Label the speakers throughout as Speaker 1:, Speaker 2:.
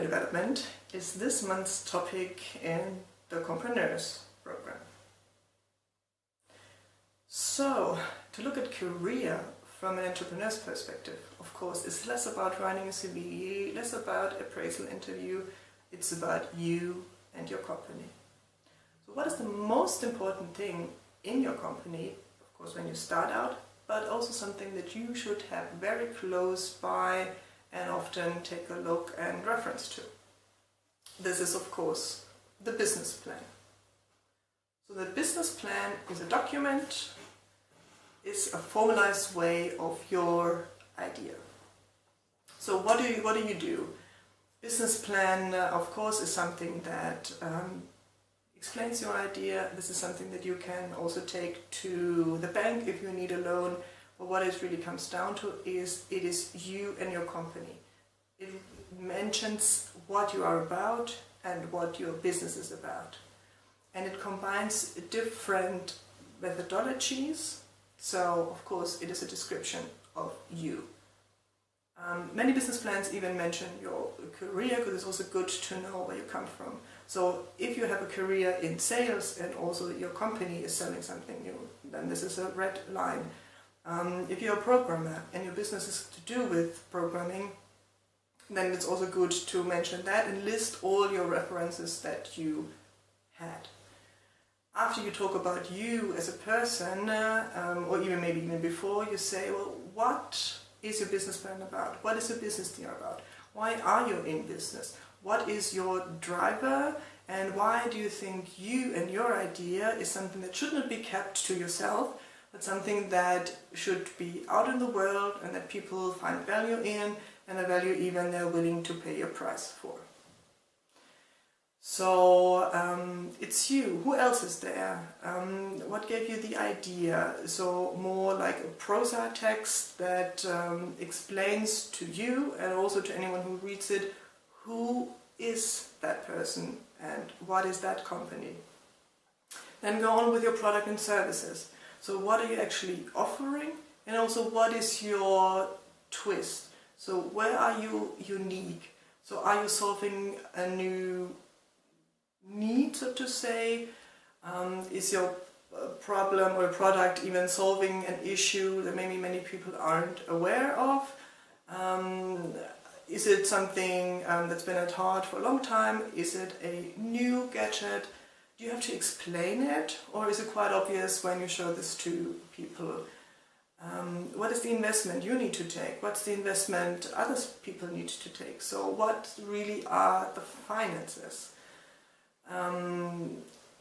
Speaker 1: Portfolio development is this month's topic in the Compagneurs program. So, to look at career from an entrepreneur's perspective, of course, is less about writing a CV, less about appraisal interview, it's about you and your company. So what is the most important thing in your company, of course, when you start out, but also something that you should have very close by and often take a look and reference to? This is, of course, the business plan. So the business plan is a document, is a formalized way of your idea. So what do you do? Business plan, of course, is something that explains your idea. This is something that you can also take to the bank if you need a loan. But what it really comes down to is it is you and your company. It mentions what you are about and what your business is about. And it combines different methodologies. So, of course, it is a description of you. Many business plans even mention your career, because it's also good to know where you come from. So if you have a career in sales and also your company is selling something new, then this is a red line. If you're a programmer and your business is to do with programming, then it's also good to mention that and list all your references that you had. After you talk about you as a person, or even before, you say, well, what is your business plan about? What is your business deal about? Why are you in business? What is your driver? And why do you think you and your idea is something that should not be kept to yourself, but something that should be out in the world and that people find value in, and a value even they're willing to pay a price for? So it's you. Who else is there? What gave you the idea? So more like a prosa text that explains to you and also to anyone who reads it, who is that person and what is that company? Then go on with your product and services. So what are you actually offering, and also what is your twist? So where are you unique? So are you solving a new need, so to say? Is your problem or product even solving an issue that maybe many people aren't aware of? Is it something that's been at heart for a long time? Is it a new gadget? Do you have to explain it, or is it quite obvious when you show this to people? What is the investment you need to take? What's the investment other people need to take? So what really are the finances?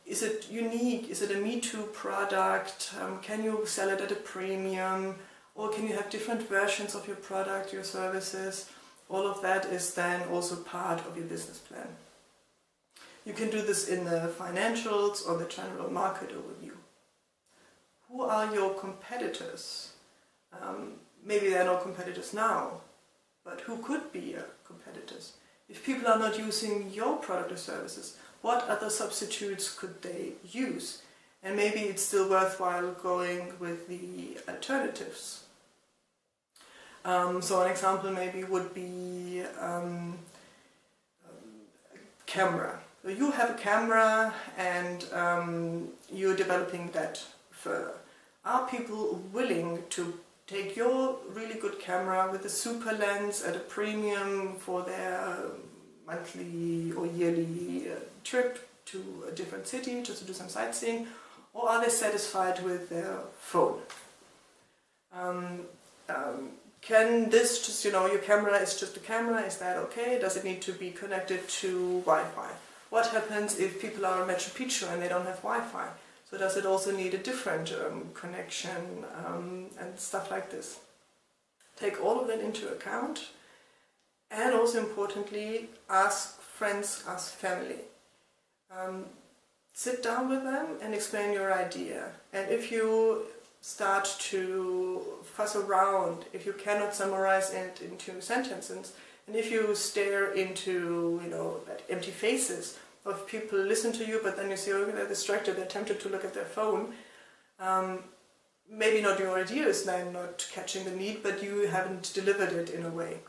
Speaker 1: Is it unique? Is it a Me Too product? Can you sell it at a premium? Or can you have different versions of your product, your services? All of that is then also part of your business plan. You can do this in the financials or the general market overview. Who are your competitors? Maybe there are no competitors now, but who could be your competitors? If people are not using your product or services, what other substitutes could they use? And maybe it's still worthwhile going with the alternatives. So an example maybe would be camera. So you have a camera and you're developing that further. Are people willing to take your really good camera with a super lens at a premium for their monthly or yearly trip to a different city just to do some sightseeing, or are they satisfied with their phone? Can this just, your camera is just a camera, is that okay? Does it need to be connected to Wi-Fi? What happens if people are in Machu Picchu and they don't have Wi-Fi? So does it also need a different connection and stuff like this? Take all of that into account, and also importantly, ask friends, ask family. Sit down with them and explain your idea. And if you start to fuss around, if you cannot summarize it into sentences, and if you stare into that empty faces of people listen to you, but then you see, oh, they're distracted, they're tempted to look at their phone, maybe not your idea is then not catching the need, but you haven't delivered it in a way.